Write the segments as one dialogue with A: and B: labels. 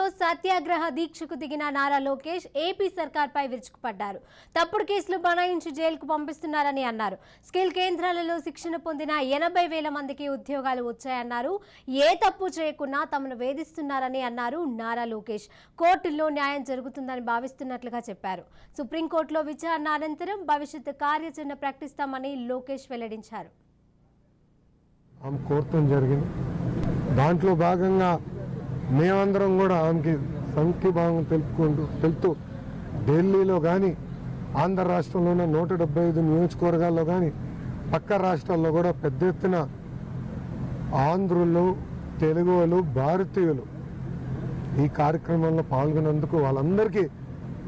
A: ఏపీలో సత్యాగ్రహ దీక్షకు దిగిన నారా లోకేష్ ఏపీ సర్కార్పై విరుచుకుపడ్డారు. తప్పుడు కేసులు బనాయించి జైలుకు పంపిస్తున్నారని అన్నారు. స్కిల్ కేంద్రాలలో శిక్షణ పొందిన 80,000 మందికి ఉద్యోగాలు వచ్చాయన్నారు. ఏ తప్పు చేయకున్నా తమను వేధిస్తున్నారని అన్నారు నారా లోకేష్. కోర్టుల్లో న్యాయం జరుగుతుందని భావిస్తున్నట్లుగా చెప్పారు. సుప్రీంకోర్టులో విచారణ అనంతరం భవిష్యత్ కార్యాచరణ ప్రకటిస్తామని లోకేష్ వెల్లడించారు.
B: దాంట్లో భాగంగా మేమందరం కూడా ఆమెకి సంఘీభావం తెలుపుతూ ఢిల్లీలో కానీ ఆంధ్ర రాష్ట్రంలోనే 175 నియోజకవర్గాల్లో కానీ పక్క రాష్ట్రాల్లో కూడా పెద్ద ఎత్తున ఆంధ్రులు, తెలుగులు, భారతీయులు ఈ కార్యక్రమంలో పాల్గొన్నందుకు వాళ్ళందరికీ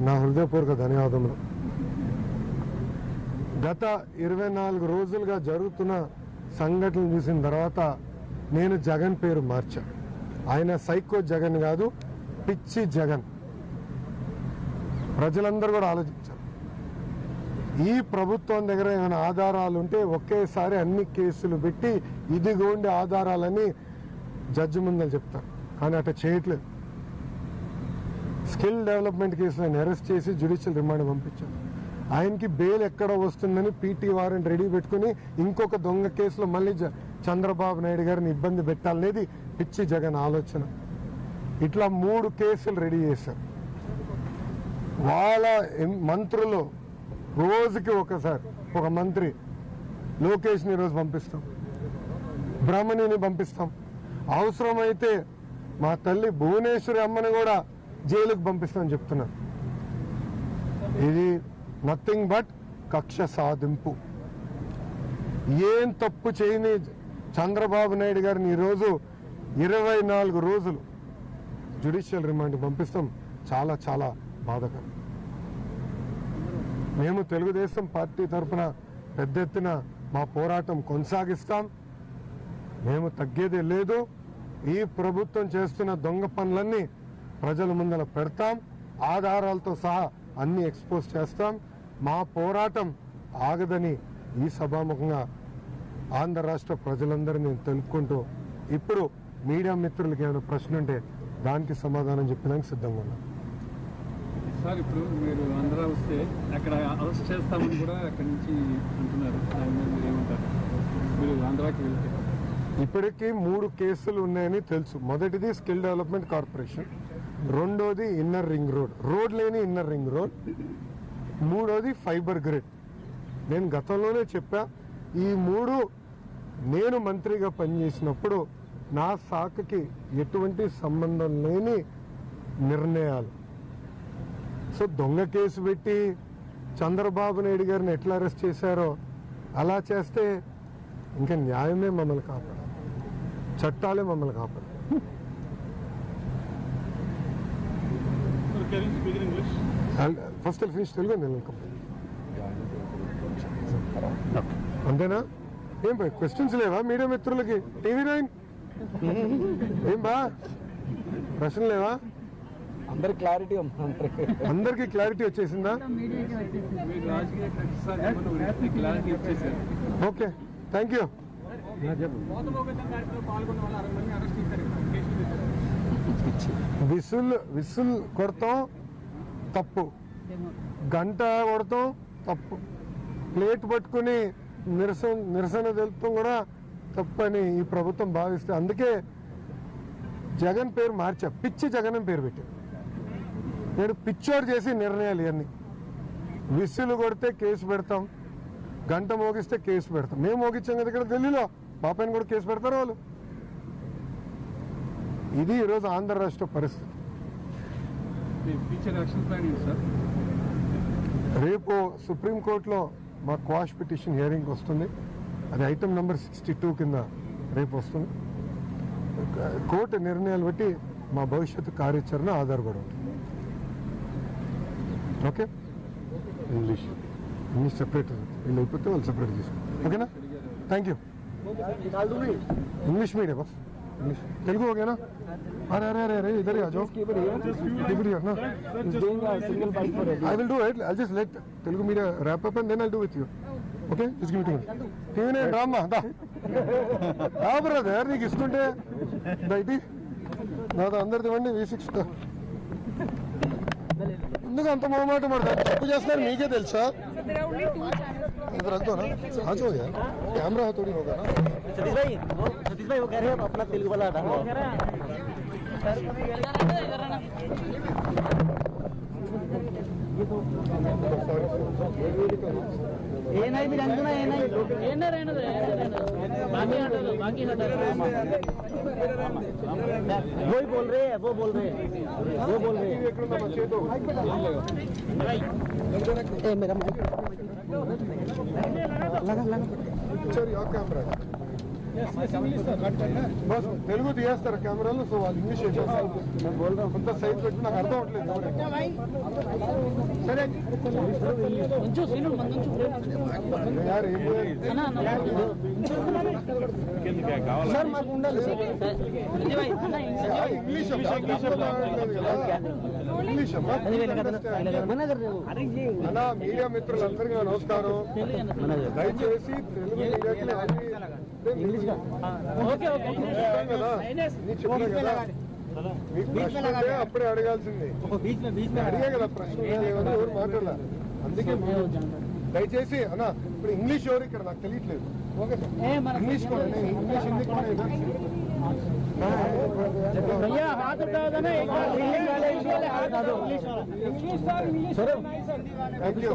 B: నా హృదయపూర్వక ధన్యవాదములు. గత 24 రోజులుగా జరుగుతున్న సంఘటనలు చూసిన తర్వాత నేను జగన్ పేరు మార్చా. ఆయన సైకో జగన్ కాదు, పిచ్చి జగన్. ప్రజలందరూ కూడా ఆలోచించారు. ఈ ప్రభుత్వం దగ్గర ఏమైనా ఆధారాలు ఉంటే ఒకేసారి అన్ని కేసులు పెట్టి ఇదిగోండి ఆధారాలని జడ్జి ముందని చెప్తారు. కానీ అట్లా చేయట్లేదు. స్కిల్ డెవలప్మెంట్ కేసులో ఆయన అరెస్ట్ చేసి జ్యుడిషియల్ రిమాండ్ పంపించారు. ఆయనకి బెయిల్ ఎక్కడ వస్తుందని పీటీ వారెంట్ రెడీ పెట్టుకుని ఇంకొక దొంగ కేసులో మళ్ళీ చంద్రబాబు నాయుడు గారిని ఇబ్బంది పెట్టాలనేది పిచ్చి జగన్ ఆలోచన. ఇట్లా 3 కేసులు రెడీ చేశారు. వాళ్ళ మంత్రులు రోజుకి ఒకసారి ఒక మంత్రి లోకేష్ని ఈరోజు పంపిస్తాం, బ్రహ్మణిని పంపిస్తాం, అవసరమైతే మా తల్లి భువనేశ్వరి అమ్మని కూడా జైలుకు పంపిస్తామని చెప్తున్నారు. ఇది నథింగ్ బట్ కక్ష సాధింపు. ఏం తప్పు చేయని చంద్రబాబు నాయుడు గారిని ఈరోజు 24 రోజులు జ్యుడిషియల్ రిమాండ్ పంపిస్తాం. చాలా చాలా బాధాకరం. మేము తెలుగుదేశం పార్టీ తరఫున పెద్ద ఎత్తున మా పోరాటం కొనసాగిస్తాం. మేము తగ్గేదే లేదు. ఈ ప్రభుత్వం చేస్తున్న దొంగ పనులన్నీ ప్రజల ముందర పెడతాం. ఆధారాలతో సహా అన్ని ఎక్స్పోజ్ చేస్తాం. మా పోరాటం ఆగదని ఈ సభాముఖంగా ఆంధ్ర రాష్ట్ర ప్రజలందరినీ తెలుపుకుంటూ ఇప్పుడు మీడియా మిత్రులకి ఏమైనా ప్రశ్న ఉంటే దానికి సమాధానం చెప్పడానికి సిద్ధంగా ఉన్నాం.
C: సార్, ఇప్పుడు మీరు ఆంధ్ర వస్తే అక్కడ అరెస్ట్ చేస్తామని కూడా అక్కడి నుంచి అంటున్నారు. మీరు ఏమంటారు? మీరు ఆంధ్రాకి వెళ్తే
B: ఇప్పటికీ 3 కేసులు ఉన్నాయని తెలుసు. మొదటిది స్కిల్ డెవలప్మెంట్ కార్పొరేషన్, రెండోది ఇన్నర్ రింగ్ రోడ్, రోడ్ లేని ఇన్నర్ రింగ్ రోడ్, మూడోది ఫైబర్ గ్రిడ్. నేను గతంలోనే చెప్పా, ఈ 3 నేను మంత్రిగా పనిచేసినప్పుడు నా శాఖకి ఎటువంటి సంబంధం లేని నిర్ణయాలు. సో దొంగ కేసు పెట్టి చంద్రబాబు నాయుడు గారిని ఎట్లా అరెస్ట్ చేశారో అలా చేస్తే ఇంకా న్యాయమే మమ్మల్ని కాపాడాలి, చట్టాలే మమ్మల్ని కాపాడాలి. ఫస్ట్ ఫినిష్ తెలుగు నేను అంతేనా? ఏం క్వశ్చన్స్ లేవా మీడియా మిత్రులకి? TV9 ఏం బా ప్రశ్నలు లేవా? అందరికి క్లారిటీ వచ్చేసిందా? Okay, thank you. విసుల్ కొడతాం తప్పు, గంట కొడతాం తప్పు, ప్లేట్ పట్టుకుని నిరసన తెలుపుతాం కూడా తప్పని ఈ ప్రభుత్వం భావిస్తే అందుకే జగన్ పేరు మార్చా. పిచ్చి జగన్ పేరు పెట్టాను. నేను పిచ్చోడు చేసి నిర్ణయాలు ఇవన్నీ. విసులు కొడితే కేసు పెడతాం, గంట మోగిస్తే కేసు పెడతాం. మేము మోగించాం కదా ఇక్కడ ఢిల్లీలో, మా పైన కూడా కేసు పెడతారు వాళ్ళు. ఇది ఈరోజు ఆంధ్ర రాష్ట్ర పరిస్థితి. రేపు సుప్రీంకోర్టులో మా క్వాష్ పిటిషన్ హియరింగ్ వస్తుంది. అది ఐటమ్ నెంబర్ 62 కింద రేపు వస్తుంది. కోర్టు నిర్ణయాలు బట్టి మా భవిష్యత్తు కార్యాచరణ ఆధారపడి ఉంటుంది. ఓకే, ఇంగ్లీష్ సెపరేట్, వీళ్ళు అయిపోతే వాళ్ళు సెపరేట్ తీసుకుంటారు. ఓకేనా? Thank you. English medium bus, English Telugu हो गया ना? अरे अरे अरे अरे इधर ही आ जाओ. Keep it here, no?
D: He's doing a single bite for everyone.
B: I will do it. I'll just let Telugu media wrap up and then I'll do with you. Okay? Just give me 2 minutes. TV9 drama. Da. Da brother, నీకు ఇస్తుంటే దా ఇది దాదా అందరిది ఇవ్వండి V6 ఎందుకు అంత మొహమాట పడతారు తప్పు చేస్తున్నారు మీకే తెలుసా इधर रख दो ना आज हो गया कैमरा थोड़ी होगा ना
D: सतीश भाई वो कह रहे हैं अपना तेलुगु वाला हटा नहीं भी रंग ना वो ही बोल रहे हैं वो बोल रहे हैं मेरा
B: लगा कैमरा बस తెలుగు తీయేస్తారు కెమెరాలో సో వాళ్ళు ఇంగ్లీష్ కొంత సైజ్ పెట్టి నాకు అర్థం అవట్లేదు సరే యార్ సార్ మాకు ఉండాలి ఇంగ్లీష్ ఇంగ్లీష్ అలా మీడియా మిత్రులందరికీ నమస్కారం దయచేసి తెలుగు మీడియాకి అప్పుడే అడగాల్సింది అడిగే కదా ప్రశ్న ఎవరు మాట్లాడాలి అందుకే దయచేసి అన్నా ఇప్పుడు ఇంగ్లీష్ ఎవరు ఇక్కడ నాకు తెలియట్లేదు ఓకే సార్ ఇంగ్లీష్ కూడా ఇంగ్లీష్ హిందీ కూడా థ్యాంక్ యూ